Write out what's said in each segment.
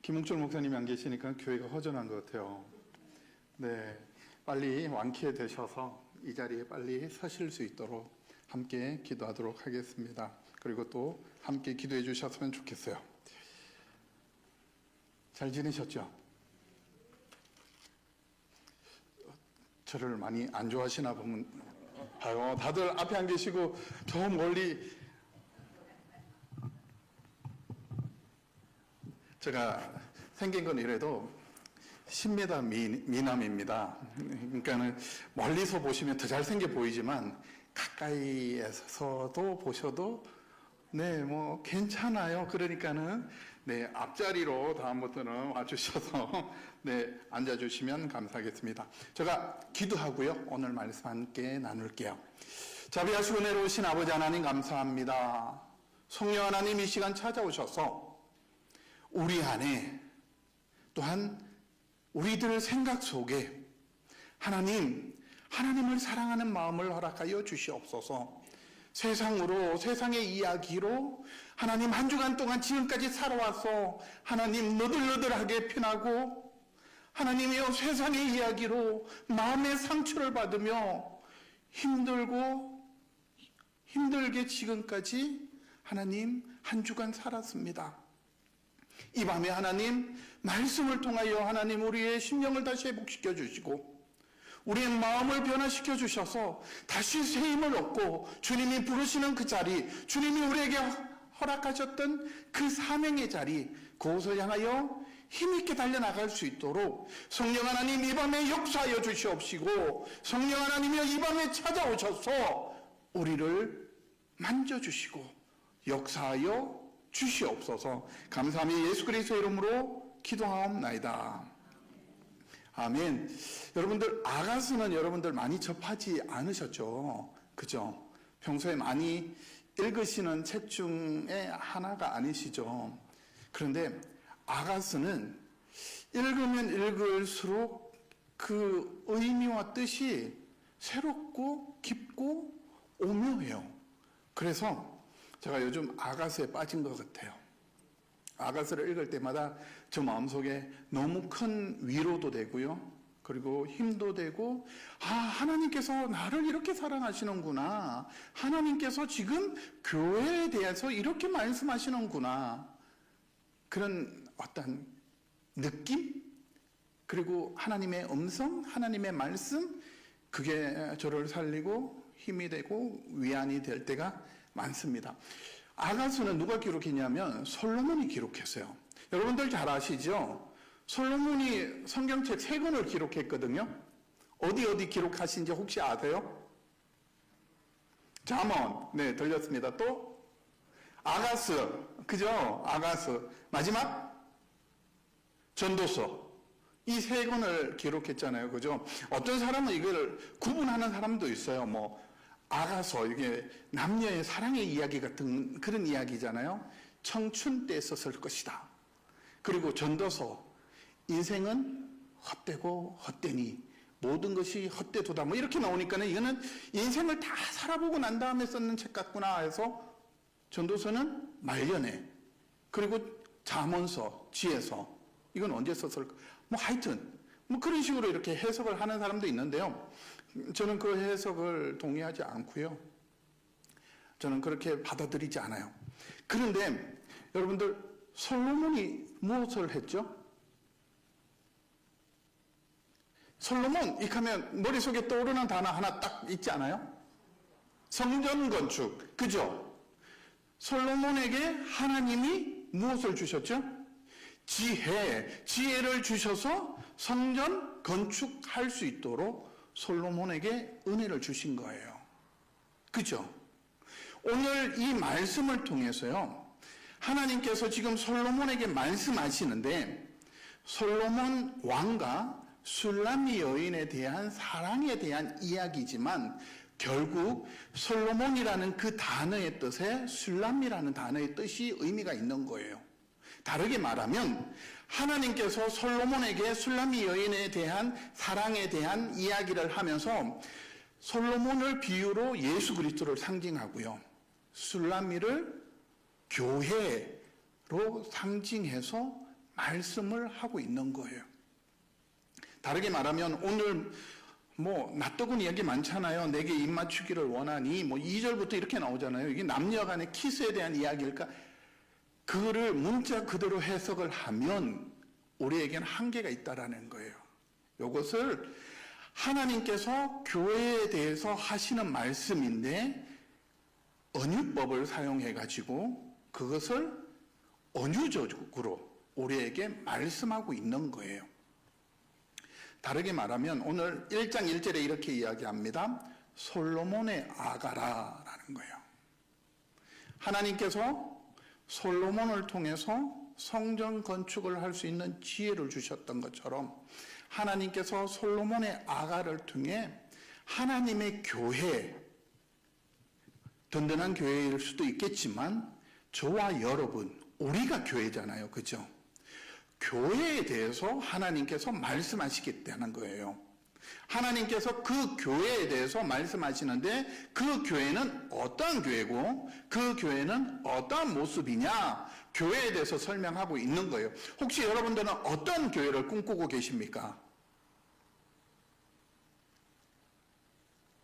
김홍철 목사님이 안 계시니까 교회가 허전한 것 같아요. 네, 빨리 완쾌 되셔서 이 자리에 빨리 서실 수 있도록 함께 기도하도록 하겠습니다. 그리고 또 함께 기도해 주셨으면 좋겠어요. 잘 지내셨죠? 저를 많이 안 좋아하시나 보면 봐요. 다들 앞에 안 계시고 저 멀리. 제가 생긴 건 이래도 10m 미남입니다. 그러니까 멀리서 보시면 더 잘생겨 보이지만 가까이에서도 보셔도 네, 뭐 괜찮아요. 그러니까는 네, 앞자리로 다음부터는 와주셔서 네, 앉아주시면 감사하겠습니다. 제가 기도하고요. 오늘 말씀 함께 나눌게요. 자비하시고 은혜로우신 아버지 하나님 감사합니다. 성령 하나님 이 시간 찾아오셔서 우리 안에 또한 우리들 생각 속에 하나님을 사랑하는 마음을 허락하여 주시옵소서. 세상으로, 세상의 이야기로 하나님 한 주간 동안 지금까지 살아와서 하나님 너들너들하게 편하고 하나님이여 세상의 이야기로 마음의 상처를 받으며 힘들게 지금까지 하나님 한 주간 살았습니다. 이 밤에 하나님 말씀을 통하여 하나님 우리의 심령을 다시 회복시켜 주시고 우리의 마음을 변화시켜 주셔서 다시 새 힘을 얻고 주님이 부르시는 그 자리, 주님이 우리에게 허락하셨던 그 사명의 자리, 그곳을 향하여 힘있게 달려나갈 수 있도록 성령 하나님 이 밤에 역사하여 주시옵시고 성령 하나님이여 이 밤에 찾아오셔서 우리를 만져주시고 역사하여 주시옵소서. 감사하며 예수 그리스도의 이름으로 기도하옵나이다. 아멘. 여러분들 아가서는 여러분들 많이 접하지 않으셨죠? 그죠? 평소에 많이 읽으시는 책 중에 하나가 아니시죠? 그런데 아가서는 읽으면 읽을수록 그 의미와 뜻이 새롭고 깊고 오묘해요. 그래서 제가 요즘 아가서에 빠진 것 같아요. 아가서를 읽을 때마다 저 마음속에 너무 큰 위로도 되고요. 그리고 힘도 되고 하나님께서 나를 이렇게 사랑하시는구나. 하나님께서 지금 교회에 대해서 이렇게 말씀하시는구나. 그런 어떤 느낌? 그리고 하나님의 음성, 하나님의 말씀, 그게 저를 살리고 힘이 되고 위안이 될 때가 많습니다. 아가서는 누가 기록했냐면 솔로몬이 기록했어요. 여러분들 잘 아시죠? 솔로몬이 성경책 3권을 기록했거든요. 어디 기록하신지 혹시 아세요? 잠언, 네, 들렸습니다. 또 아가서, 그죠? 아가서. 마지막 전도서. 이 3권을 기록했잖아요. 그죠? 어떤 사람은 이걸 구분하는 사람도 있어요. 아가서, 이게 남녀의 사랑의 이야기 같은 그런 이야기잖아요. 청춘 때 썼을 것이다. 그리고 전도서, 인생은 헛되고 헛되니 모든 것이 헛되도다. 이렇게 나오니까는 이거는 인생을 다 살아보고 난 다음에 썼는 책 같구나 해서 전도서는 말년에, 그리고 잠언서, 지혜서, 이건 언제 썼을까? 하여튼, 그런 식으로 이렇게 해석을 하는 사람도 있는데요. 저는 그 해석을 동의하지 않고요. 저는 그렇게 받아들이지 않아요. 그런데 여러분들 솔로몬이 무엇을 했죠? 솔로몬 이하면 머릿속에 떠오르는 단어 하나 딱 있지 않아요? 성전 건축. 그죠? 솔로몬에게 하나님이 무엇을 주셨죠? 지혜를 주셔서 성전 건축할 수 있도록 솔로몬에게 은혜를 주신 거예요. 그죠? 오늘 이 말씀을 통해서요, 하나님께서 지금 솔로몬에게 말씀하시는데, 솔로몬 왕과 술람미 여인에 대한 사랑에 대한 이야기지만, 결국 솔로몬이라는 그 단어의 뜻에 술람미라는 단어의 뜻이 의미가 있는 거예요. 다르게 말하면 하나님께서 솔로몬에게 술람미 여인에 대한 사랑에 대한 이야기를 하면서 솔로몬을 비유로 예수 그리스도를 상징하고요, 술람미를 교회로 상징해서 말씀을 하고 있는 거예요. 다르게 말하면 오늘 낯뜨거운 이야기 많잖아요. 내게 입맞추기를 원하니 2절부터 이렇게 나오잖아요. 이게 남녀 간의 키스에 대한 이야기일까? 그거를 문자 그대로 해석을 하면 우리에게는 한계가 있다라는 거예요. 이것을 하나님께서 교회에 대해서 하시는 말씀인데 언유법을 사용해 가지고 그것을 언유적으로 우리에게 말씀하고 있는 거예요. 다르게 말하면 오늘 1장 1절에 이렇게 이야기합니다. 솔로몬의 아가라라는 거예요. 하나님께서 솔로몬을 통해서 성전 건축을 할 수 있는 지혜를 주셨던 것처럼 하나님께서 솔로몬의 아가를 통해 하나님의 교회, 든든한 교회일 수도 있겠지만 저와 여러분, 우리가 교회잖아요. 그죠? 교회에 대해서 하나님께서 말씀하시겠다는 거예요. 하나님께서 그 교회에 대해서 말씀하시는데 그 교회는 어떠한 교회고 그 교회는 어떠한 모습이냐, 교회에 대해서 설명하고 있는 거예요. 혹시 여러분들은 어떤 교회를 꿈꾸고 계십니까?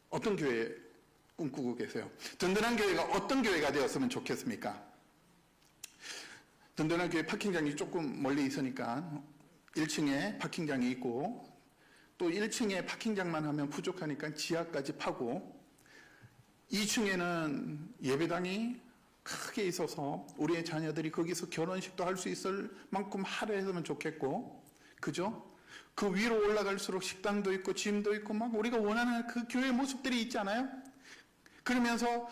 어떤 교회 꿈꾸고 계세요? 든든한 교회가 어떤 교회가 되었으면 좋겠습니까? 든든한 교회 파킹장이 조금 멀리 있으니까 1층에 파킹장이 있고 또 1층에 파킹장만 하면 부족하니까 지하까지 파고 2층에는 예배당이 크게 있어서 우리의 자녀들이 거기서 결혼식도 할 수 있을 만큼 할애했으면 좋겠고, 그죠? 그 위로 올라갈수록 식당도 있고 짐도 있고 막 우리가 원하는 그 교회 모습들이 있잖아요. 그러면서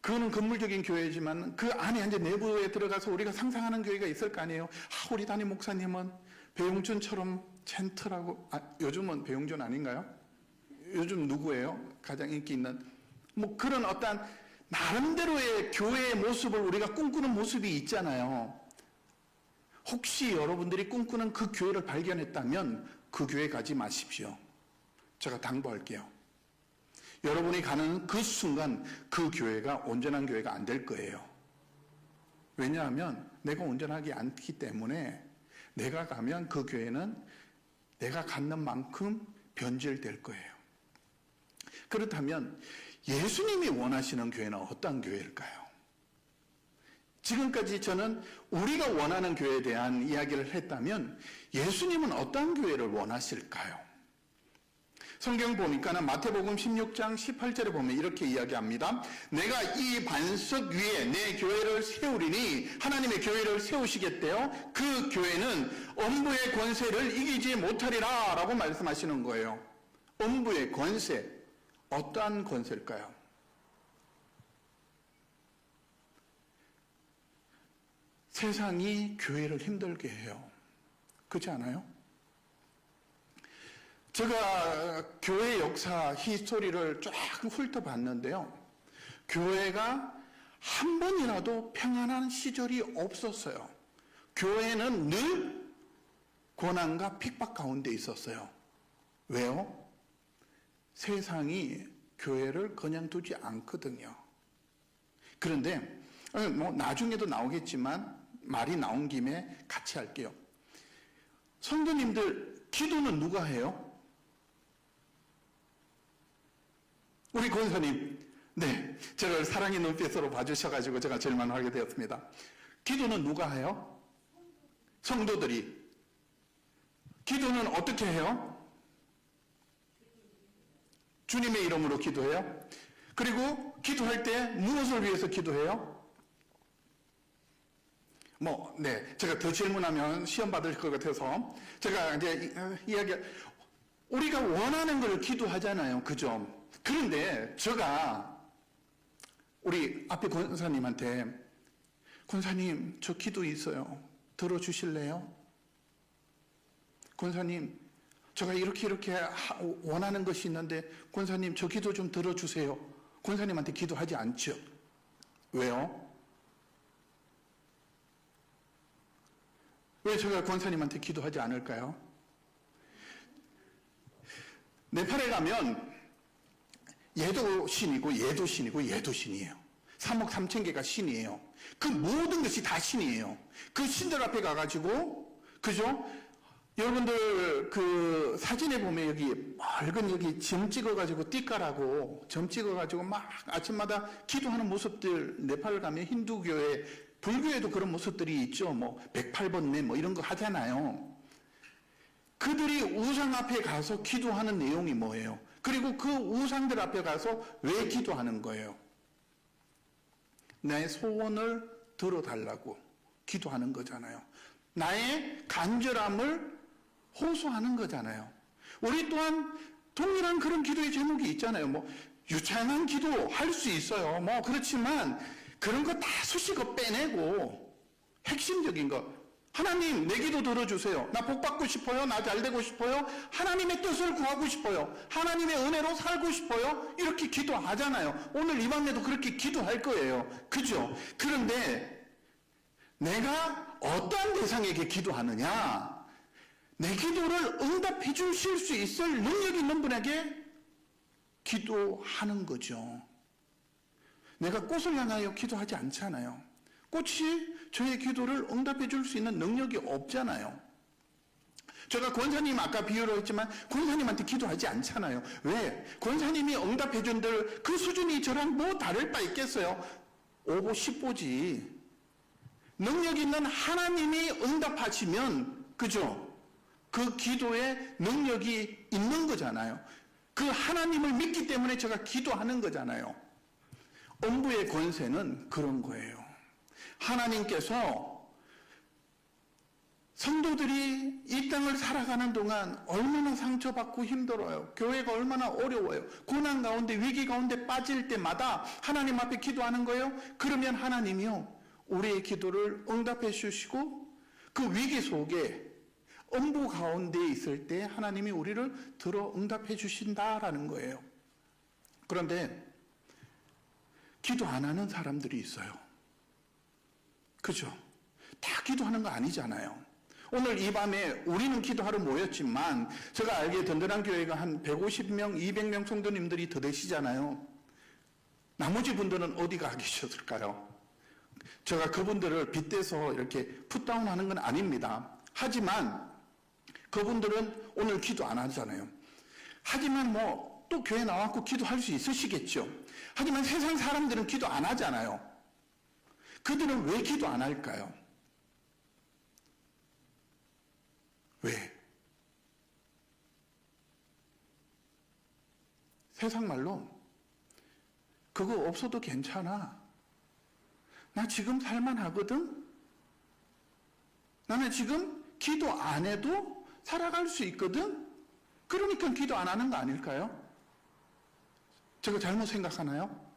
그거는 건물적인 교회지만 그 안에 이제 내부에 들어가서 우리가 상상하는 교회가 있을 거 아니에요. 우리 담임 목사님은 배용준처럼 젠틀하고, 요즘은 배용준 아닌가요? 요즘 누구예요? 가장 인기 있는 그런 어떤 나름대로의 교회의 모습을 우리가 꿈꾸는 모습이 있잖아요. 혹시 여러분들이 꿈꾸는 그 교회를 발견했다면 그 교회 가지 마십시오. 제가 당부할게요. 여러분이 가는 그 순간 그 교회가 온전한 교회가 안 될 거예요. 왜냐하면 내가 온전하지 않기 때문에 내가 가면 그 교회는 내가 갖는 만큼 변질될 거예요. 그렇다면 예수님이 원하시는 교회는 어떤 교회일까요? 지금까지 저는 우리가 원하는 교회에 대한 이야기를 했다면 예수님은 어떤 교회를 원하실까요? 성경 보니까는 마태복음 16장 18절에 보면 이렇게 이야기합니다. 내가 이 반석 위에 내 교회를 세우리니, 하나님의 교회를 세우시겠대요. 그 교회는 엄부의 권세를 이기지 못하리라 라고 말씀하시는 거예요. 엄부의 권세, 어떠한 권세일까요? 세상이 교회를 힘들게 해요. 그렇지 않아요? 제가 교회 역사 히스토리를 쫙 훑어봤는데요. 교회가 한 번이라도 평안한 시절이 없었어요. 교회는 늘 고난과 핍박 가운데 있었어요. 왜요? 세상이 교회를 그냥 두지 않거든요. 그런데 나중에도 나오겠지만 말이 나온 김에 같이 할게요. 성도님들 기도는 누가 해요? 우리 권사님, 네, 저를 사랑의 눈빛으로 봐주셔가지고 제가 질문하게 되었습니다. 기도는 누가 해요? 성도들이. 기도는 어떻게 해요? 주님의 이름으로 기도해요. 그리고 기도할 때 무엇을 위해서 기도해요? 제가 더 질문하면 시험 받을 것 같아서 제가 이제 우리가 원하는 걸 기도하잖아요. 그죠? 그런데 제가 우리 앞에 권사님한테 권사님 저 기도 있어요. 들어주실래요? 권사님 제가 이렇게 원하는 것이 있는데 권사님 저 기도 좀 들어주세요. 권사님한테 기도하지 않죠. 왜요? 왜 제가 권사님한테 기도하지 않을까요? 네팔에 가면 얘도 신이고 얘도 신이고 얘도 신이에요. 3억 3천 개가 신이에요. 그 모든 것이 다 신이에요. 그 신들 앞에 가가지고, 그죠? 여러분들 그 사진에 보면 여기 맑은 여기 점 찍어가지고 띠까라고 점 찍어가지고 막 아침마다 기도하는 모습들, 네팔 가면 힌두교회, 불교에도 그런 모습들이 있죠. 뭐 108번뇌 뭐 이런 거 하잖아요. 그들이 우상 앞에 가서 기도하는 내용이 뭐예요? 그리고 그 우상들 앞에 가서 왜 기도하는 거예요? 나의 소원을 들어달라고 기도하는 거잖아요. 나의 간절함을 호소하는 거잖아요. 우리 또한 동일한 그런 기도의 제목이 있잖아요. 뭐 유창한 기도 할 수 있어요. 뭐 그렇지만 그런 거 다 수식어 빼내고 핵심적인 거, 하나님 내 기도 들어주세요. 나 복 받고 싶어요. 나 잘 되고 싶어요. 하나님의 뜻을 구하고 싶어요. 하나님의 은혜로 살고 싶어요. 이렇게 기도하잖아요. 오늘 이 밤에도 그렇게 기도할 거예요. 그죠? 그런데 내가 어떠한 대상에게 기도하느냐? 내 기도를 응답해 주실 수 있을 능력 있는 분에게 기도하는 거죠. 내가 꽃을 향하여 기도하지 않잖아요. 꽃이 저의 기도를 응답해 줄 수 있는 능력이 없잖아요. 제가 권사님 아까 비유로 했지만 권사님한테 기도하지 않잖아요. 왜? 권사님이 응답해 준들 그 수준이 저랑 뭐 다를 바 있겠어요? 5보 10보지. 능력 있는 하나님이 응답하시면, 그죠? 그 기도에 능력이 있는 거잖아요. 그 하나님을 믿기 때문에 제가 기도하는 거잖아요. 음부의 권세는 그런 거예요. 하나님께서 성도들이 이 땅을 살아가는 동안 얼마나 상처받고 힘들어요. 교회가 얼마나 어려워요. 고난 가운데 위기 가운데 빠질 때마다 하나님 앞에 기도하는 거예요. 그러면 하나님이요 우리의 기도를 응답해 주시고 그 위기 속에 음부 가운데 있을 때 하나님이 우리를 들어 응답해 주신다라는 거예요. 그런데 기도 안 하는 사람들이 있어요. 그죠? 다 기도하는 거 아니잖아요. 오늘 이 밤에 우리는 기도하러 모였지만 제가 알기에 든든한 교회가 한 150명, 200명 성도님들이 더 되시잖아요. 나머지 분들은 어디 가 계셨을까요? 제가 그분들을 빗대서 이렇게 풋다운하는 건 아닙니다. 하지만 그분들은 오늘 기도 안 하잖아요. 하지만 뭐 또 교회 나와서 기도할 수 있으시겠죠. 하지만 세상 사람들은 기도 안 하잖아요. 그들은 왜 기도 안 할까요? 왜? 세상 말로 그거 없어도 괜찮아. 나 지금 살만하거든? 나는 지금 기도 안 해도 살아갈 수 있거든? 그러니까 기도 안 하는 거 아닐까요? 제가 잘못 생각하나요?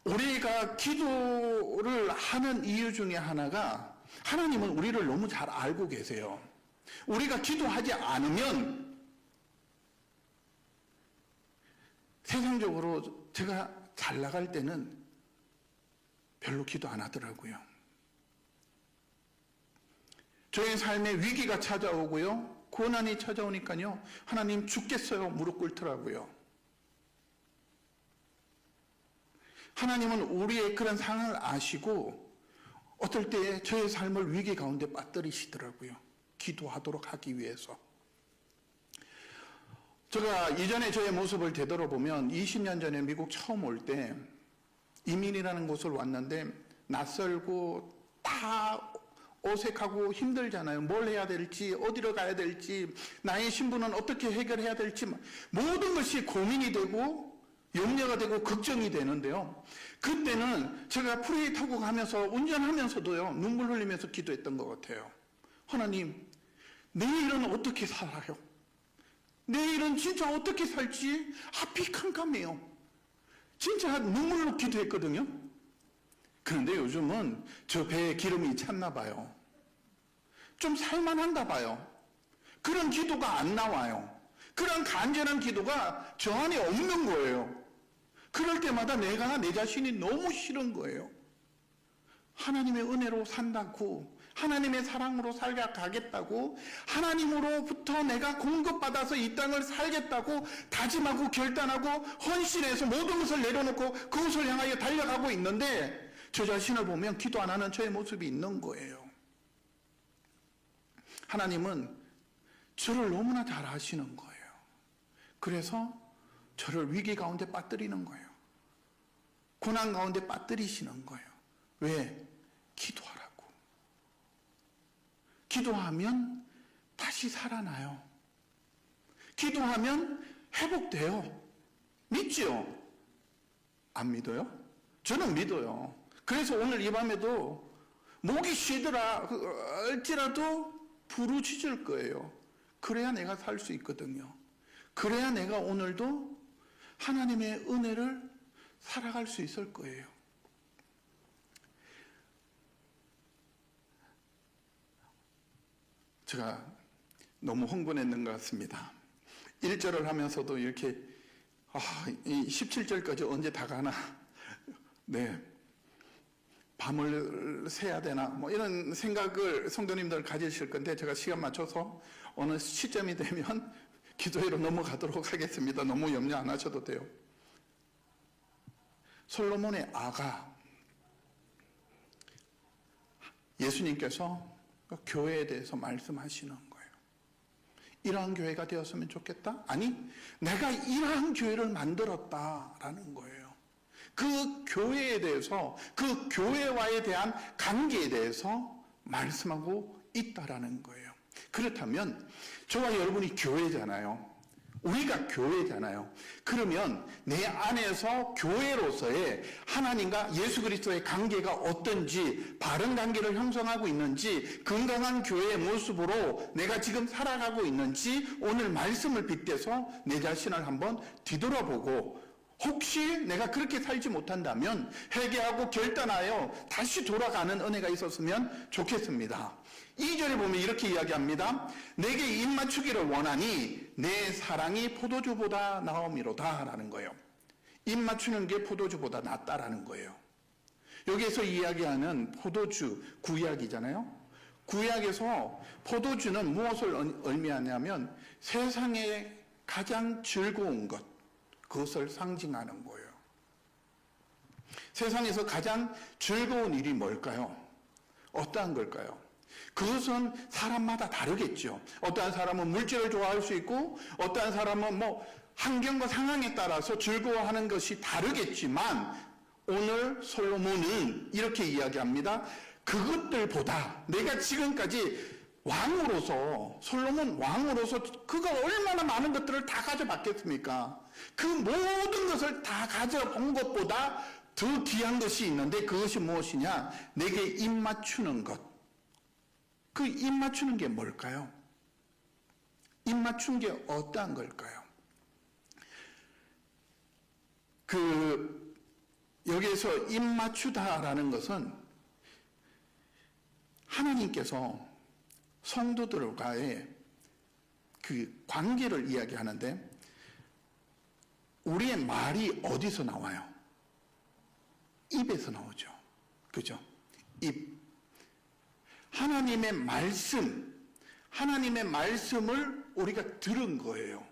우리가 기도를 하는 이유 중에 하나가 하나님은 우리를 너무 잘 알고 계세요. 우리가 기도하지 않으면 세상적으로 제가 잘 나갈 때는 별로 기도 안 하더라고요. 저의 삶에 위기가 찾아오고요. 고난이 찾아오니까요. 하나님 죽겠어요. 무릎 꿇더라고요. 하나님은 우리의 그런 상황을 아시고 어떨 때 저의 삶을 위기 가운데 빠뜨리시더라고요. 기도하도록 하기 위해서. 제가 이전에 저의 모습을 되돌아보면 20년 전에 미국 처음 올 때 이민이라는 곳을 왔는데 낯설고 다 어색하고 힘들잖아요. 뭘 해야 될지, 어디로 가야 될지, 나의 신분은 어떻게 해결해야 될지 모든 것이 고민이 되고 염려가 되고 걱정이 되는데요. 그때는 제가 프레이 타고 가면서 운전하면서도요. 눈물 흘리면서 기도했던 것 같아요. 하나님, 내일은 어떻게 살아요? 내일은 진짜 어떻게 살지? 앞이 캄캄해요. 진짜 눈물로 기도했거든요. 그런데 요즘은 저 배에 기름이 찼나 봐요. 좀 살만한가 봐요. 그런 기도가 안 나와요. 그런 간절한 기도가 저 안에 없는 거예요. 그럴 때마다 내가 내 자신이 너무 싫은 거예요. 하나님의 은혜로 산다고 하나님의 사랑으로 살아가겠다고, 하나님으로부터 내가 공급받아서 이 땅을 살겠다고 다짐하고 결단하고 헌신해서 모든 것을 내려놓고 그것을 향하여 달려가고 있는데, 저 자신을 보면 기도 안 하는 저의 모습이 있는 거예요. 하나님은 저를 너무나 잘 아시는 거예요. 그래서 저를 위기 가운데 빠뜨리는 거예요. 고난 가운데 빠뜨리시는 거예요. 왜? 기도하라고. 기도하면 다시 살아나요. 기도하면 회복돼요. 믿죠? 안 믿어요? 저는 믿어요. 그래서 오늘 이 밤에도 목이 쉬더라 할지라도 부르짖을 거예요. 그래야 내가 살 수 있거든요. 그래야 내가 오늘도 하나님의 은혜를 살아갈 수 있을 거예요. 제가 너무 흥분했는 것 같습니다. 1절을 하면서도 이렇게 이 17절까지 언제 다 가나, 네, 밤을 새야 되나 뭐 이런 생각을 성도님들 가지실 건데, 제가 시간 맞춰서 어느 시점이 되면 기도회로 넘어가도록 하겠습니다. 너무 염려 안 하셔도 돼요. 솔로몬의 아가, 예수님께서 교회에 대해서 말씀하시는 거예요. 이러한 교회가 되었으면 좋겠다? 아니, 내가 이러한 교회를 만들었다라는 거예요. 그 교회에 대해서, 그 교회와에 대한 관계에 대해서 말씀하고 있다라는 거예요. 그렇다면 저와 여러분이 교회잖아요. 우리가 교회잖아요. 그러면 내 안에서 교회로서의 하나님과 예수 그리스도의 관계가 어떤지, 바른 관계를 형성하고 있는지, 건강한 교회의 모습으로 내가 지금 살아가고 있는지, 오늘 말씀을 빗대서 내 자신을 한번 뒤돌아보고, 혹시 내가 그렇게 살지 못한다면 회개하고 결단하여 다시 돌아가는 은혜가 있었으면 좋겠습니다. 2절에 보면 이렇게 이야기합니다. 내게 입 맞추기를 원하니 내 사랑이 포도주보다 나음이로다 라는 거예요. 입 맞추는 게 포도주보다 낫다라는 거예요. 여기에서 이야기하는 포도주, 구약이잖아요. 구약에서 포도주는 무엇을 의미하냐면 세상에 가장 즐거운 것, 그것을 상징하는 거예요. 세상에서 가장 즐거운 일이 뭘까요? 어떠한 걸까요? 그것은 사람마다 다르겠죠. 어떠한 사람은 물질을 좋아할 수 있고, 어떠한 사람은 환경과 상황에 따라서 즐거워하는 것이 다르겠지만, 오늘 솔로몬은 이렇게 이야기합니다. 그것들보다 내가 지금까지 왕으로서, 솔로몬 왕으로서 그가 얼마나 많은 것들을 다 가져봤겠습니까? 그 모든 것을 다 가져본 것보다 더 귀한 것이 있는데, 그것이 무엇이냐? 내게 입 맞추는 것. 그 입 맞추는 게 뭘까요? 입 맞춘 게 어떠한 걸까요? 여기에서 입 맞추다라는 것은 하나님께서 성도들과의 그 관계를 이야기하는데, 우리의 말이 어디서 나와요? 입에서 나오죠. 그죠? 입. 하나님의 말씀을 우리가 들은 거예요.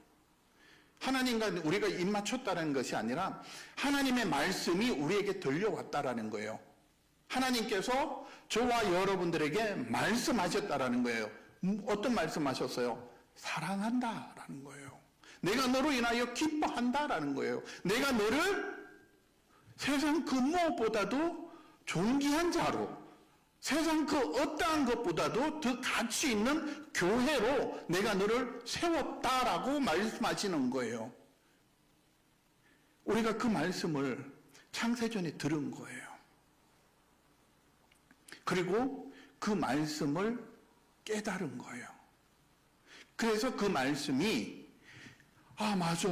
하나님과 우리가 입 맞췄다는 것이 아니라 하나님의 말씀이 우리에게 들려왔다라는 거예요. 하나님께서 저와 여러분들에게 말씀하셨다라는 거예요. 어떤 말씀하셨어요? 사랑한다라는 거예요. 내가 너로 인하여 기뻐한다라는 거예요. 내가 너를 세상 그 무엇보다도 존귀한 자로, 세상 그 어떠한 것보다도 더 가치 있는 교회로 내가 너를 세웠다라고 말씀하시는 거예요. 우리가 그 말씀을 창세전에 들은 거예요. 그리고 그 말씀을 깨달은 거예요. 그래서 그 말씀이, 맞아,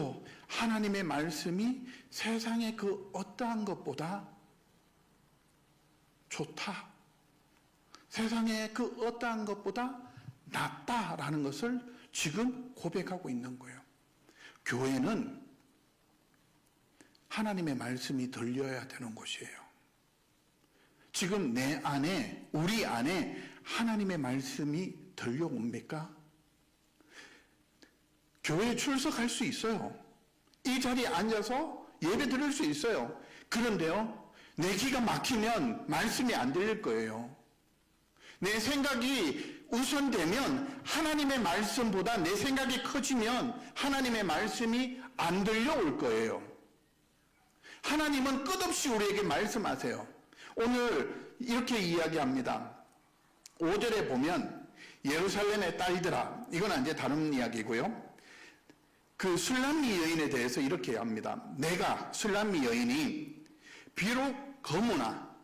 하나님의 말씀이 세상의 그 어떠한 것보다 좋다, 세상의 그 어떠한 것보다 낫다라는 것을 지금 고백하고 있는 거예요. 교회는 하나님의 말씀이 들려야 되는 곳이에요. 지금 내 안에, 우리 안에 하나님의 말씀이 들려옵니까? 교회에 출석할 수 있어요. 이 자리에 앉아서 예배 드릴 수 있어요. 그런데요, 내 귀가 막히면 말씀이 안 들릴 거예요. 내 생각이 우선되면, 하나님의 말씀보다 내 생각이 커지면 하나님의 말씀이 안 들려올 거예요. 하나님은 끝없이 우리에게 말씀하세요. 오늘 이렇게 이야기합니다. 5절에 보면 예루살렘의 딸들아, 이건 이제 다른 이야기고요. 그 술람미 여인에 대해서 이렇게 합니다. 내가 술람미 여인이 비록 거무나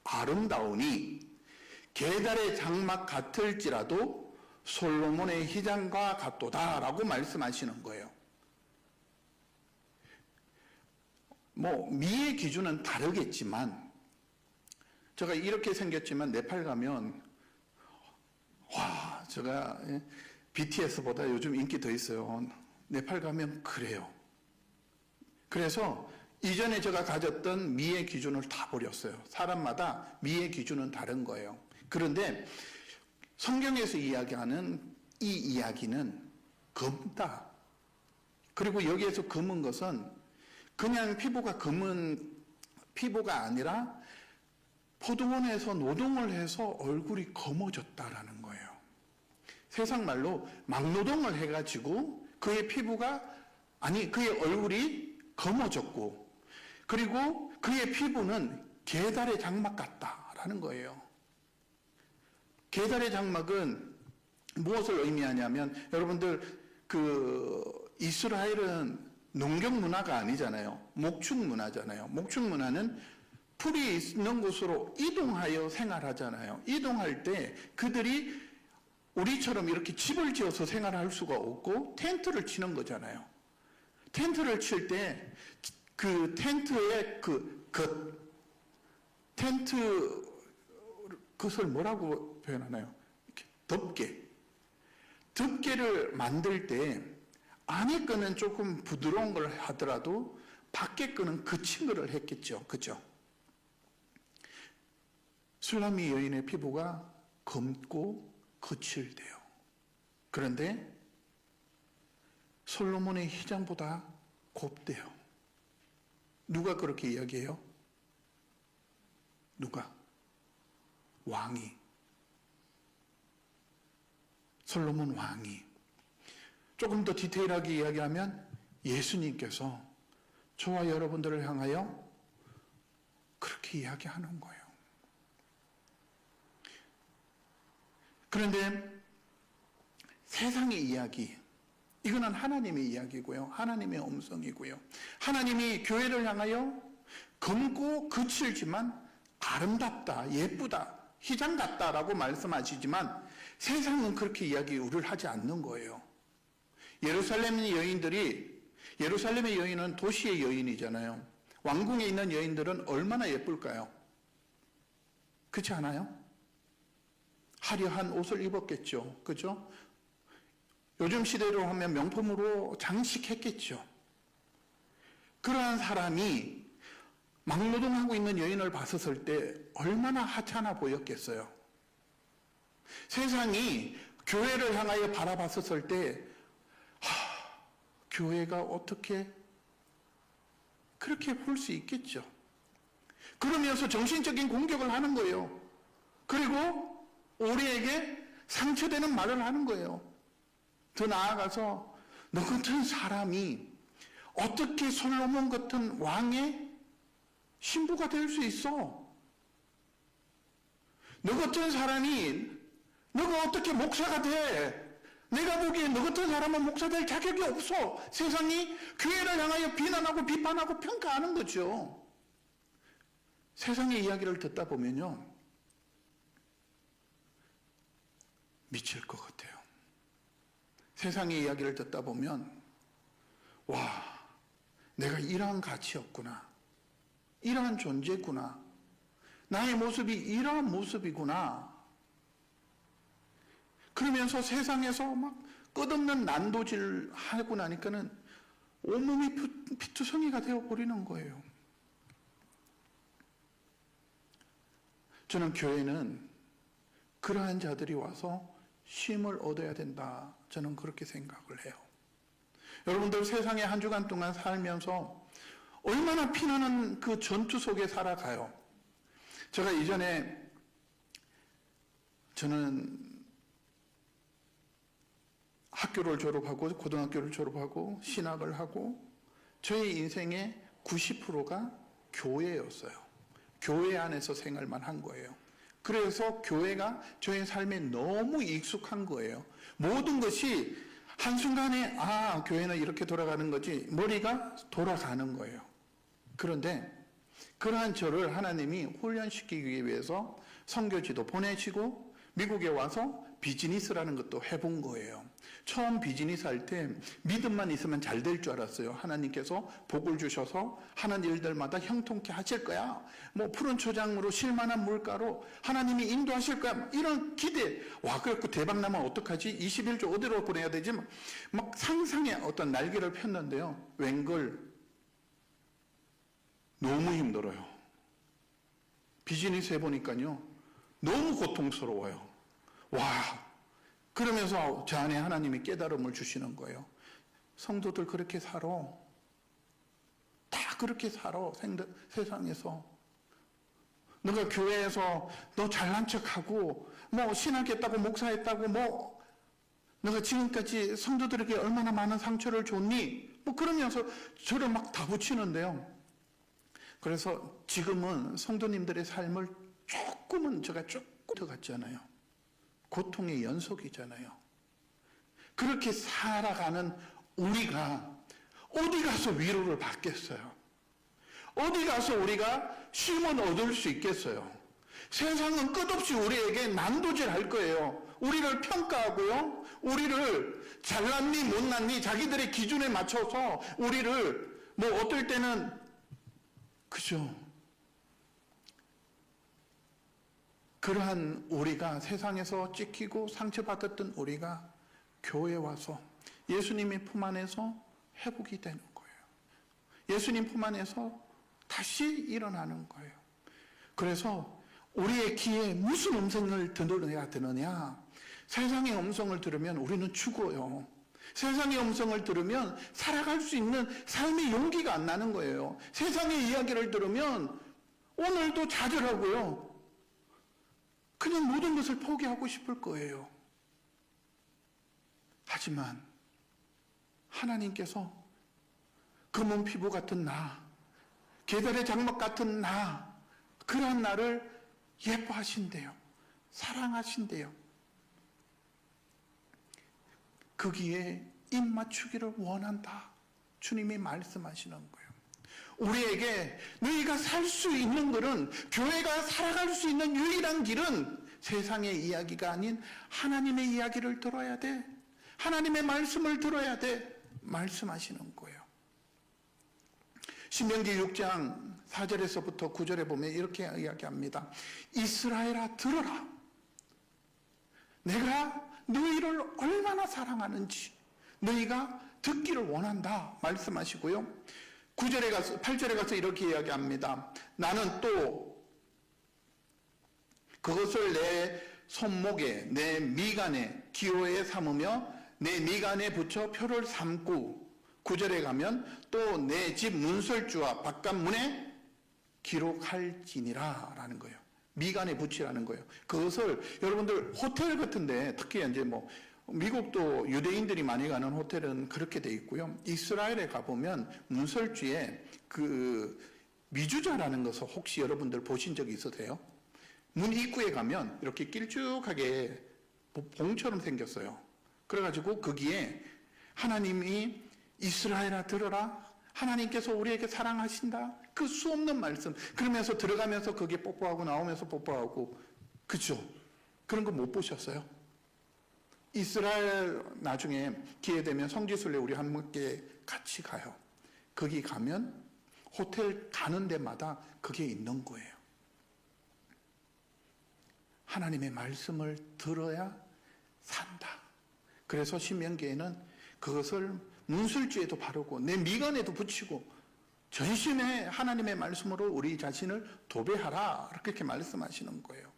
아름다우니 게달의 장막 같을지라도 솔로몬의 휘장과 같도다라고 말씀하시는 거예요. 미의 기준은 다르겠지만, 제가 이렇게 생겼지만 네팔 가면 제가 BTS보다 요즘 인기 더 있어요. 네팔 가면 그래요. 그래서 이전에 제가 가졌던 미의 기준을 다 버렸어요. 사람마다 미의 기준은 다른 거예요. 그런데 성경에서 이야기하는 이 이야기는 검다. 그리고 여기에서 검은 것은 그냥 피부가 검은 피부가 아니라 포도원에서 노동을 해서 얼굴이 검어졌다라는 거예요. 세상 말로 막노동을 해가지고 그의 얼굴이 검어졌고, 그리고 그의 피부는 게달의 장막 같다라는 거예요. 게달의 장막은 무엇을 의미하냐면, 여러분들 이스라엘은 농경 문화가 아니잖아요. 목축 문화잖아요. 목축 문화는 풀이 있는 곳으로 이동하여 생활하잖아요. 이동할 때 그들이 우리처럼 이렇게 집을 지어서 생활할 수가 없고 텐트를 치는 거잖아요. 텐트를 칠 때 그 텐트의 텐트 그것을 뭐라고 표현하나요? 이렇게 덮개를 만들 때 안에 거는 조금 부드러운 걸 하더라도 밖에 거는 거친 거를 했겠죠. 그죠? 술람미 여인의 피부가 검고 거칠대요. 그런데 솔로몬의 휘장보다 곱대요. 누가 그렇게 이야기해요? 누가? 왕이. 솔로몬 왕이. 조금 더 디테일하게 이야기하면 예수님께서 저와 여러분들을 향하여 그렇게 이야기하는 거예요. 그런데 세상의 이야기, 이거는 하나님의 이야기고요. 하나님의 음성이고요. 하나님이 교회를 향하여 검고 거칠지만 아름답다, 예쁘다, 휘장 같다라고 말씀하시지만 세상은 그렇게 이야기를 하지 않는 거예요. 예루살렘의 여인은 도시의 여인이잖아요. 왕궁에 있는 여인들은 얼마나 예쁠까요? 그렇지 않아요? 화려한 옷을 입었겠죠. 그죠? 요즘 시대로 하면 명품으로 장식했겠죠. 그러한 사람이 막노동하고 있는 여인을 봤었을 때 얼마나 하찮아 보였겠어요. 세상이 교회를 향하여 바라봤었을 때 교회가 어떻게 그렇게 볼 수 있겠죠. 그러면서 정신적인 공격을 하는 거예요. 그리고 우리에게 상처되는 말을 하는 거예요. 더 나아가서 너 같은 사람이 어떻게 솔로몬 같은 왕의 신부가 될 수 있어? 너 같은 사람이 너가 어떻게 목사가 돼? 내가 보기에 너 같은 사람은 목사 될 자격이 없어. 세상이 교회를 향하여 비난하고 비판하고 평가하는 거죠. 세상의 이야기를 듣다 보면요, 미칠 것 같아요. 세상의 이야기를 듣다 보면 내가 이러한 가치였구나, 이러한 존재구나, 나의 모습이 이러한 모습이구나. 그러면서 세상에서 막 끝없는 난도질 하고 나니까는 온몸이 피투성이가 되어버리는 거예요. 저는 교회는 그러한 자들이 와서 쉼을 얻어야 된다. 저는 그렇게 생각을 해요. 여러분들 세상에 한 주간 동안 살면서 얼마나 피나는 그 전투 속에 살아가요. 제가 이전에 저는 학교를 졸업하고 고등학교를 졸업하고 신학을 하고 저의 인생의 90%가 교회였어요. 교회 안에서 생활만 한 거예요. 그래서 교회가 저의 삶에 너무 익숙한 거예요. 모든 것이 한순간에 교회는 이렇게 돌아가는 거지 머리가 돌아가는 거예요. 그런데 그러한 저를 하나님이 훈련시키기 위해서 선교지도 보내시고 미국에 와서 비즈니스라는 것도 해본 거예요. 처음 비즈니스 할 때 믿음만 있으면 잘 될 줄 알았어요. 하나님께서 복을 주셔서 하는 일들마다 형통케 하실 거야. 뭐 푸른 초장으로 쉴만한 물가로 하나님이 인도하실 거야. 이런 기대. 와, 그래갖고 대박 나면 어떡하지? 21조 어디로 보내야 되지? 막 상상의 어떤 날개를 폈는데요. 웬걸 너무 힘들어요. 비즈니스 해보니까요. 너무 고통스러워요. 와, 그러면서 저 안에 하나님이 깨달음을 주시는 거예요. 성도들 그렇게 살아. 다 그렇게 살아. 세상에서. 너가 교회에서 너 잘난 척하고 뭐 신학했다고 목사했다고 뭐 너가 지금까지 성도들에게 얼마나 많은 상처를 줬니? 뭐 그러면서 저를 막 다 붙이는데요. 그래서 지금은 성도님들의 삶을 조금은 제가 조금 더 같잖아요. 고통의 연속이잖아요. 그렇게 살아가는 우리가 어디 가서 위로를 받겠어요? 어디 가서 우리가 쉼을 얻을 수 있겠어요? 세상은 끝없이 우리에게 난도질 할 거예요. 우리를 평가하고요. 우리를 잘났니 못났니 자기들의 기준에 맞춰서 우리를 뭐 어떨 때는 그죠? 그러한 우리가 세상에서 찍히고 상처받았던 우리가 교회에 와서 예수님의 품 안에서 회복이 되는 거예요. 예수님 품 안에서 다시 일어나는 거예요. 그래서 우리의 귀에 무슨 음성을 들어야 되느냐? 세상의 음성을 들으면 우리는 죽어요. 세상의 음성을 들으면 살아갈 수 있는 삶의 용기가 안 나는 거예요. 세상의 이야기를 들으면 오늘도 좌절하고요. 그냥 모든 것을 포기하고 싶을 거예요. 하지만 하나님께서 검은 피부 같은 나, 게달의 장막 같은 나, 그러한 나를 예뻐하신대요. 사랑하신대요. 거기에 입 맞추기를 원한다. 주님이 말씀하시는 거예요. 우리에게 너희가 살 수 있는 것은, 교회가 살아갈 수 있는 유일한 길은 세상의 이야기가 아닌 하나님의 이야기를 들어야 돼. 하나님의 말씀을 들어야 돼. 말씀하시는 거예요. 신명기 6장 4절에서부터 9절에 보면 이렇게 이야기합니다. 이스라엘아 들어라. 내가 너희를 얼마나 사랑하는지 너희가 듣기를 원한다 말씀하시고요. 8절에 가서 이렇게 이야기합니다. 나는 또 그것을 내 손목에 내 미간에 기호에 삼으며 내 미간에 붙여 표를 삼고 9절에 가면 또 내 집 문설주와 바깥문에 기록할지니라 라는 거예요. 미간에 붙이라는 거예요. 그것을 여러분들 호텔 같은데 특히 이제 뭐 미국도 유대인들이 많이 가는 호텔은 그렇게 돼 있고요. 이스라엘에 가보면 문설주에 그 미주자라는 것을 혹시 여러분들 보신 적이 있으세요? 문 입구에 가면 이렇게 길쭉하게 봉처럼 생겼어요. 그래가지고 거기에 하나님이 이스라엘아 들어라. 하나님께서 우리에게 사랑하신다. 그 수없는 말씀. 그러면서 들어가면서 거기에 뽀뽀하고 나오면서 뽀뽀하고. 그죠? 그런 거 못 보셨어요? 이스라엘 나중에 기회 되면 성지순례 우리 함께 같이 가요. 거기 가면 호텔 가는 데마다 그게 있는 거예요. 하나님의 말씀을 들어야 산다. 그래서 신명기에는 그것을 문술주에도 바르고 내 미간에도 붙이고 전심에 하나님의 말씀으로 우리 자신을 도배하라. 그렇게 말씀하시는 거예요.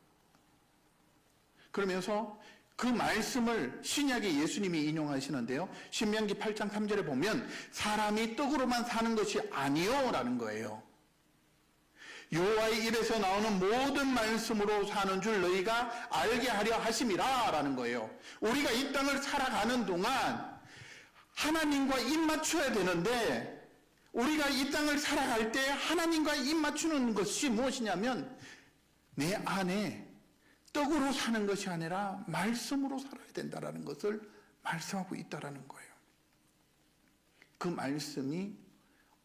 그러면서 그 말씀을 신약의 예수님이 인용하시는데요. 신명기 8장 3절에 보면 사람이 떡으로만 사는 것이 아니요 라는 거예요. 여호와의 입에서 나오는 모든 말씀으로 사는 줄 너희가 알게 하려 하심이라 라는 거예요. 우리가 이 땅을 살아가는 동안 하나님과 입 맞춰야 되는데, 우리가 이 땅을 살아갈 때 하나님과 입 맞추는 것이 무엇이냐면 내 안에 떡으로 사는 것이 아니라 말씀으로 살아야 된다는 것을 말씀하고 있다는 거예요. 그 말씀이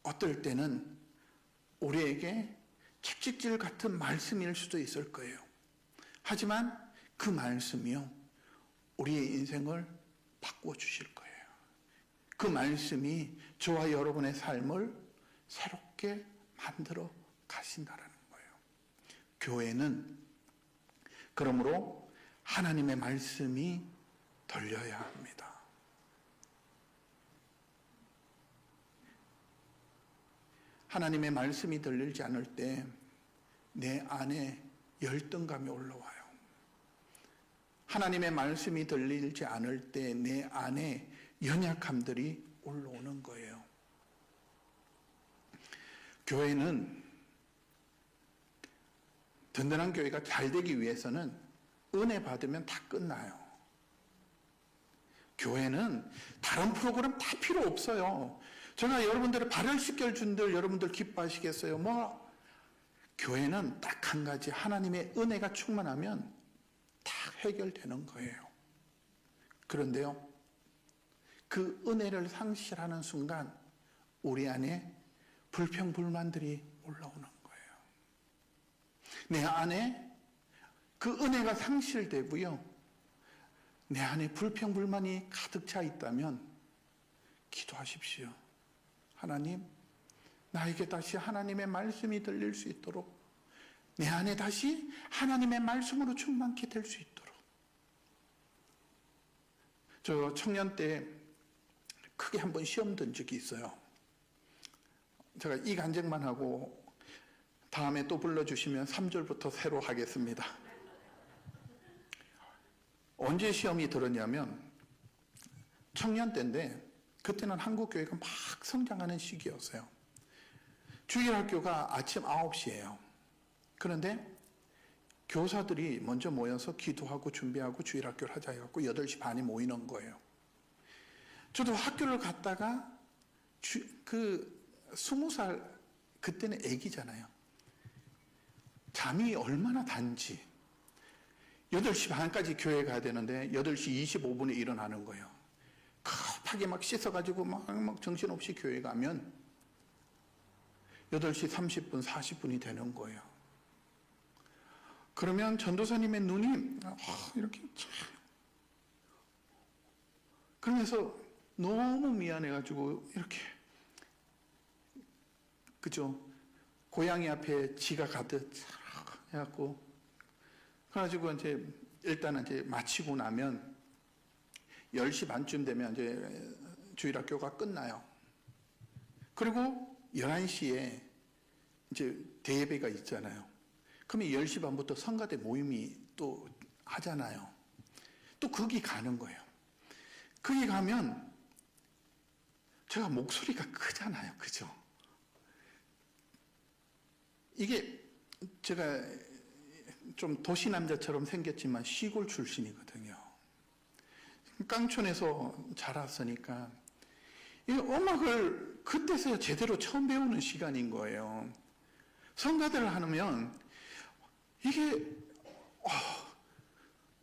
어떨 때는 우리에게 채찍질 같은 말씀일 수도 있을 거예요. 하지만 그 말씀이요, 우리의 인생을 바꾸어 주실 거예요. 그 말씀이 저와 여러분의 삶을 새롭게 만들어 가신다는 거예요. 교회는 그러므로 하나님의 말씀이 들려야 합니다. 하나님의 말씀이 들리지 않을 때 내 안에 열등감이 올라와요. 하나님의 말씀이 들리지 않을 때 내 안에 연약함들이 올라오는 거예요. 교회는, 든든한 교회가 잘 되기 위해서는 은혜 받으면 다 끝나요. 교회는 다른 프로그램 다 필요 없어요. 제가 여러분들의 발을 씻겨준들 여러분들 기뻐하시겠어요? 교회는 딱 한 가지, 하나님의 은혜가 충만하면 다 해결되는 거예요. 그런데요, 그 은혜를 상실하는 순간 우리 안에 불평불만들이 올라오는 거예요. 내 안에 그 은혜가 상실되고요, 내 안에 불평불만이 가득 차 있다면 기도하십시오. 하나님, 나에게 다시 하나님의 말씀이 들릴 수 있도록, 내 안에 다시 하나님의 말씀으로 충만케 될 수 있도록. 저 청년 때 크게 한번 시험 든 적이 있어요. 제가 이 간증만 하고 다음에 또 불러주시면 3절부터 새로 하겠습니다. 언제 시험이 들었냐면 청년 때인데, 그때는 한국교회가 막 성장하는 시기였어요. 주일학교가 아침 9시예요. 그런데 교사들이 먼저 모여서 기도하고 준비하고 주일학교를 하자 해갖고 8시 반에 모이는 거예요. 저도 학교를 갔다가 20살, 그때는 애기잖아요. 잠이 얼마나 단지. 8시 반까지 교회 가야 되는데 8시 25분에 일어나는 거예요. 급하게 막 씻어가지고 막 정신없이 교회 가면 8시 30분, 40분이 되는 거예요. 그러면 전도사님의 눈이 이렇게 그러면서 너무 미안해가지고 이렇게, 그죠? 고양이 앞에 지가 가듯 해갖고, 그래가지고 이제 일단은 이제 마치고 나면 10시 반쯤 되면 이제 주일학교가 끝나요. 그리고 11시에 이제 대예배가 있잖아요. 그러면 10시 반부터 성가대 모임이 또 하잖아요. 또 거기 가는 거예요. 거기 가면 제가 목소리가 크잖아요. 그죠? 이게 제가 좀 도시 남자처럼 생겼지만 시골 출신이거든요. 깡촌에서 자랐으니까 이 음악을 그때서야 제대로 처음 배우는 시간인 거예요. 성가대를 하면 이게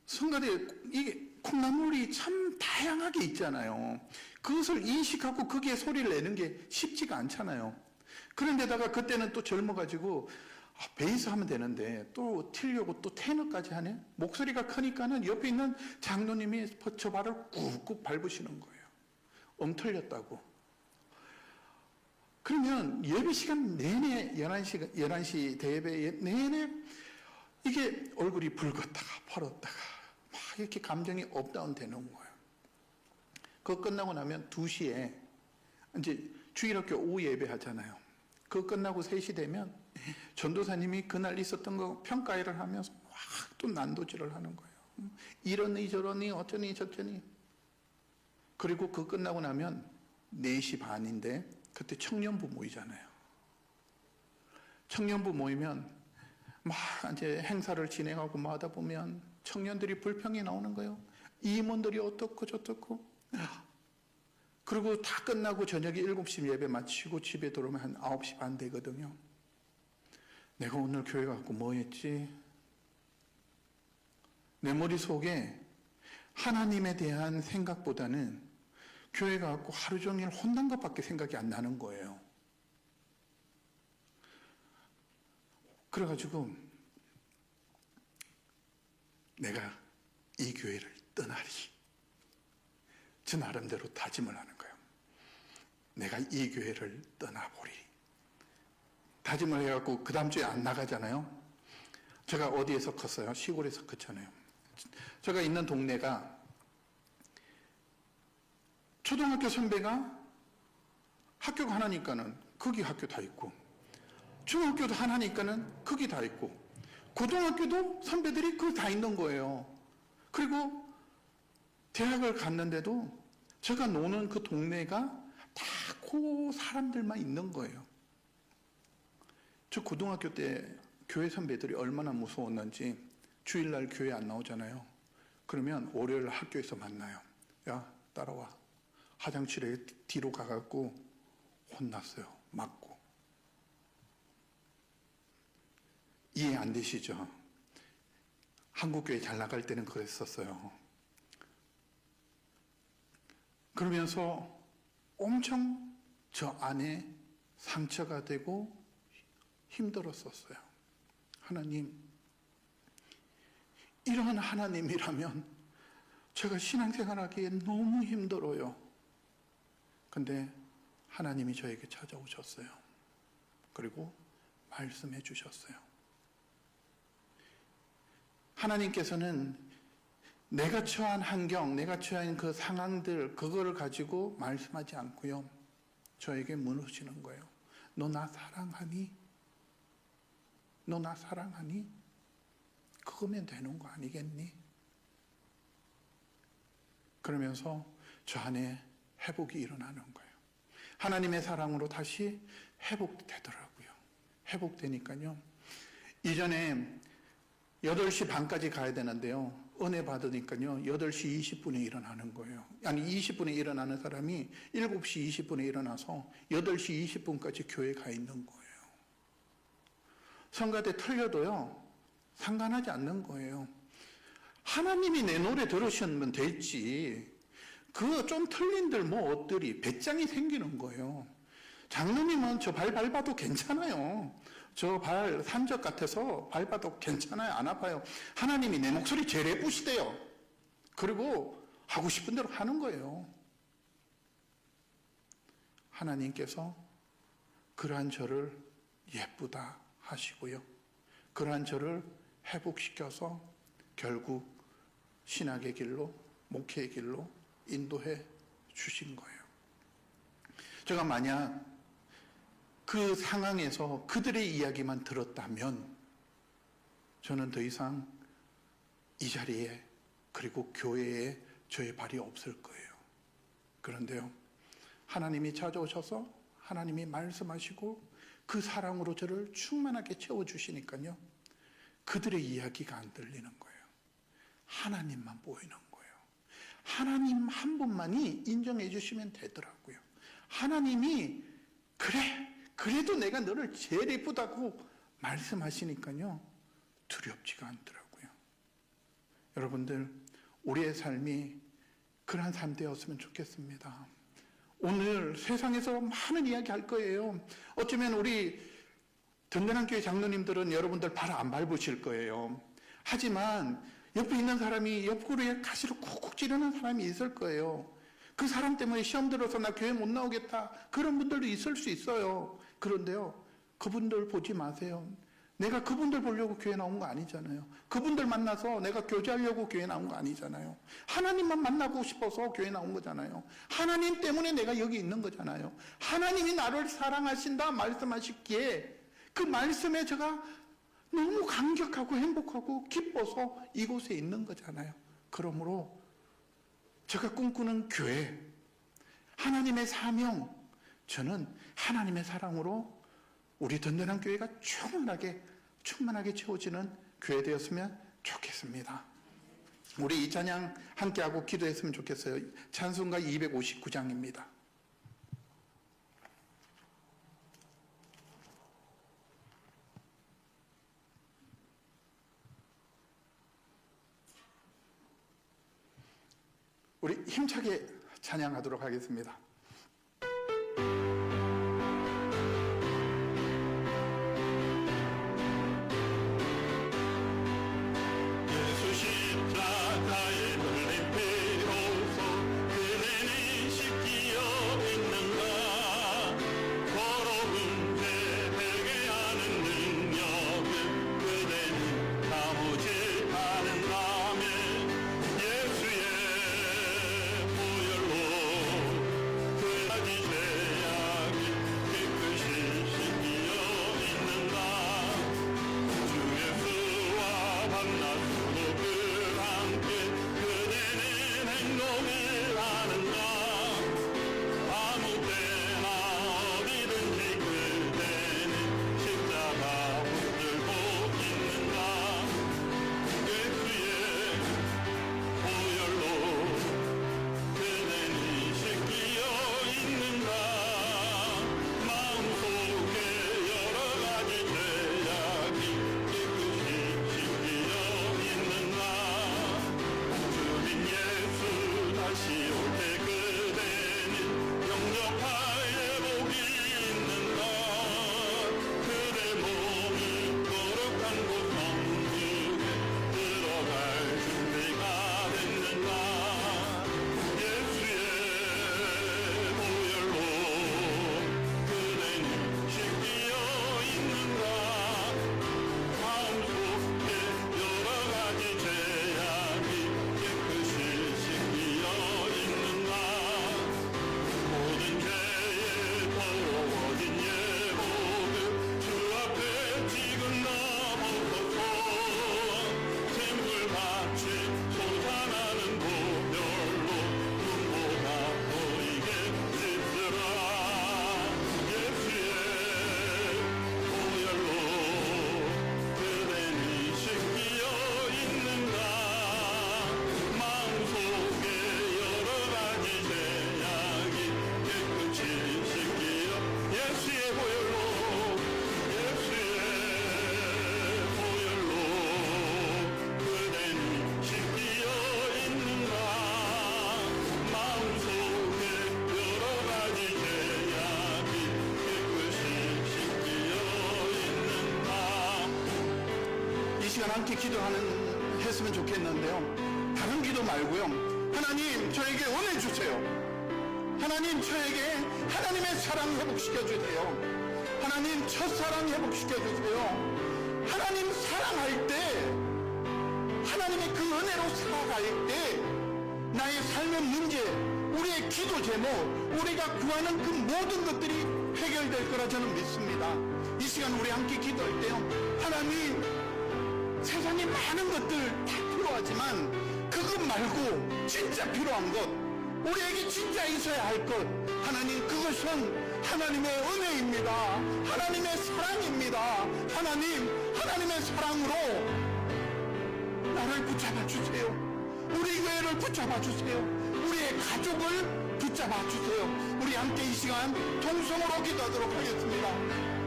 성가대, 이게 콩나물이 참 다양하게 있잖아요. 그것을 인식하고 거기에 소리를 내는 게 쉽지가 않잖아요. 그런데다가 그때는 또 젊어가지고 베이스 하면 되는데 또 틀려고 또 테너까지 하네. 목소리가 크니까는 옆에 있는 장로님이 저 발을 꾹꾹 밟으시는 거예요. 틀렸다고. 그러면 예배 시간 내내 11시 대예배 내내 이게 얼굴이 붉었다가 펄었다가 막 이렇게 감정이 업다운 되는 거예요. 그거 끝나고 나면 2시에 이제 주일학교 오후 예배 하잖아요. 그거 끝나고 3시 되면 전도사님이 그날 있었던 거 평가회를 하면서 막 또 난도질을 하는 거예요. 이러니 저러니 어쩌니 저쩌니. 그리고 그 끝나고 나면 4시 반인데 그때 청년부 모이잖아요. 청년부 모이면 막 이제 행사를 진행하고 뭐 하다 보면 청년들이 불평이 나오는 거예요. 임원들이 어떻고 저떻고. 그리고 다 끝나고 저녁에 7시 예배 마치고 집에 들어오면 한 9시 반 되거든요. 내가 오늘 교회 가고 뭐 했지? 내 머릿속에 하나님에 대한 생각보다는 교회 가고 하루 종일 혼난 것밖에 생각이 안 나는 거예요. 그래가지고 내가 이 교회를 떠나리. 저 나름대로 다짐을 하는 거예요. 내가 이 교회를 떠나보리. 다짐을 해갖고 그 다음 주에 안 나가잖아요. 제가 어디에서 컸어요? 시골에서 컸잖아요. 제가 있는 동네가 초등학교 선배가 학교가 하나니까는 거기 학교 다 있고, 중학교도 하나니까는 거기 다 있고, 고등학교도 선배들이 거기 다 있는 거예요. 그리고 대학을 갔는데도 제가 노는 그 동네가 다 그 사람들만 있는 거예요. 저 고등학교 때 교회 선배들이 얼마나 무서웠는지 주일날 교회 안 나오잖아요. 그러면 월요일 학교에서 만나요. 야, 따라와. 화장실에 뒤로 가갖고 혼났어요. 맞고. 이해 안 되시죠? 한국교회 잘 나갈 때는 그랬었어요. 그러면서 엄청 저 안에 상처가 되고 힘들었었어요. 하나님, 이러한 하나님이라면 제가 신앙생활하기에 너무 힘들어요. 근데 하나님이 저에게 찾아오셨어요. 그리고 말씀해 주셨어요. 하나님께서는 내가 처한 환경, 내가 처한 그 상황들, 그거를 가지고 말씀하지 않고요. 저에게 물으시는 거예요. 너 나 사랑하니? 너 나 사랑하니? 그거면 되는 거 아니겠니? 그러면서 저 안에 회복이 일어나는 거예요. 하나님의 사랑으로 다시 회복되더라고요. 회복되니까요. 이전에 8시 반까지 가야 되는데요. 은혜 받으니까요. 8시 20분에 일어나는 거예요. 아니 20분에 일어나는 사람이 7시 20분에 일어나서 8시 20분까지 교회에 가 있는 거예요. 성가대 틀려도요. 상관하지 않는 거예요. 하나님이 내 노래 들으시면 됐지. 그거 좀 틀린들 뭐 어떠리. 배짱이 생기는 거예요. 장로님은 저 발 밟아도 괜찮아요. 저 발 산적 같아서 밟아도 괜찮아요. 안 아파요. 하나님이 내 목소리 제일 예쁘시대요. 그리고 하고 싶은 대로 하는 거예요. 하나님께서 그러한 저를 예쁘다 하시고요. 그러한 저를 회복시켜서 결국 신학의 길로, 목회의 길로 인도해 주신 거예요. 제가 만약 그 상황에서 그들의 이야기만 들었다면 저는 더 이상 이 자리에 그리고 교회에 저의 발이 없을 거예요. 그런데요, 하나님이 찾아오셔서 하나님이 말씀하시고 그 사랑으로 저를 충만하게 채워주시니까요, 그들의 이야기가 안 들리는 거예요. 하나님만 보이는 거예요. 하나님 한 분만이 인정해 주시면 되더라고요. 하나님이 그래도 내가 너를 제일 예쁘다고 말씀하시니까요, 두렵지가 않더라고요. 여러분들, 우리의 삶이 그러한 삶 되었으면 좋겠습니다. 오늘 세상에서 많은 이야기 할 거예요. 어쩌면 우리 든든한 교회 장로님들은 여러분들 발 안 밟으실 거예요. 하지만 옆에 있는 사람이 옆구리에 가시를 쿡쿡 찌르는 사람이 있을 거예요. 그 사람 때문에 시험 들어서 나 교회 못 나오겠다. 그런 분들도 있을 수 있어요. 그런데요, 그분들 보지 마세요. 내가 그분들 보려고 교회 나온 거 아니잖아요. 그분들 만나서 내가 교제하려고 교회 나온 거 아니잖아요. 하나님만 만나고 싶어서 교회 나온 거잖아요. 하나님 때문에 내가 여기 있는 거잖아요. 하나님이 나를 사랑하신다 말씀하시기에 그 말씀에 제가 너무 감격하고 행복하고 기뻐서 이곳에 있는 거잖아요. 그러므로 제가 꿈꾸는 교회, 하나님의 사명, 저는 하나님의 사랑으로 우리 든든한 교회가 충만하게 채워지는 교회 되었으면 좋겠습니다. 우리 이 찬양 함께하고 기도했으면 좋겠어요. 찬송가 259장입니다. 우리 힘차게 찬양하도록 하겠습니다. 예수 십자가의 흘린 피로써 그네는 씻기어 있는가. 더러운 죄 회개하는 능력을 그대는 가보지 않은다면 예수의 보혈로 그다지 죄악이 깨끗이 씻기어 있는가. 주 예수와 밤낮 수록을 함께 그대는 행동을 하는가. 아무 때나 어디든지 그대는 십자가 붙들고 있는가. 예수의 보혈로 그대는 씻기어 있는가. 마음속에 여러 가지 죄악이 깨끗이 씻기어 있는가. 주님 예수 다시 올 때 그대는 영접할 예복이 있는가. 그대 몸이 거룩한 곳 성중에 들어갈 준비가 됐는가. 예수의 보혈로 그대는 씻기어 있는가. 마음속에 여러 가지 죄악이 깨끗이 씻기어 있는가. 모든 죄에 더러워진 예복을 주 앞에 지금 넘어서서 샘물같이 솟아나는 보혈로 눈보다 보이게 씻으라. 예수의 보혈로 그대는 씻기어 있는가. 마음속에 여러 가지 죄악이 깨끗이 씻기어 예수의 보혈로 그대는 씻기어 있는가. 마음속에 여러 가지 죄악이 깨끗이 씻기어 있는가. 이 시간 함께 기도하는 했으면 좋겠는데요. 다른 기도 말고요. 하나님 저에게 은혜 주세요. 하나님 저에게 하나님의 사랑 회복시켜 주세요. 하나님 첫사랑 회복시켜 주세요. 하나님 사랑할 때, 하나님의 그 은혜로 살아갈 때 나의 삶의 문제, 우리의 기도 제목, 우리가 구하는 그 모든 것들이 해결될 거라 저는 믿습니다. 이 시간 우리 함께 기도할 때요. 하나님 세상에 많은 것들 다 필요하지만 그것 말고 진짜 필요한 것, 우리에게 진짜 있어야 할 것, 하나님 그것은 하나님의 은혜입니다. 하나님의 사랑입니다. 하나님의 사랑으로 나를 붙잡아 주세요. 우리 교회를 붙잡아 주세요. 우리의 가족을 붙잡아 주세요. 우리 함께 이 시간 통성으로 기도하도록 하겠습니다.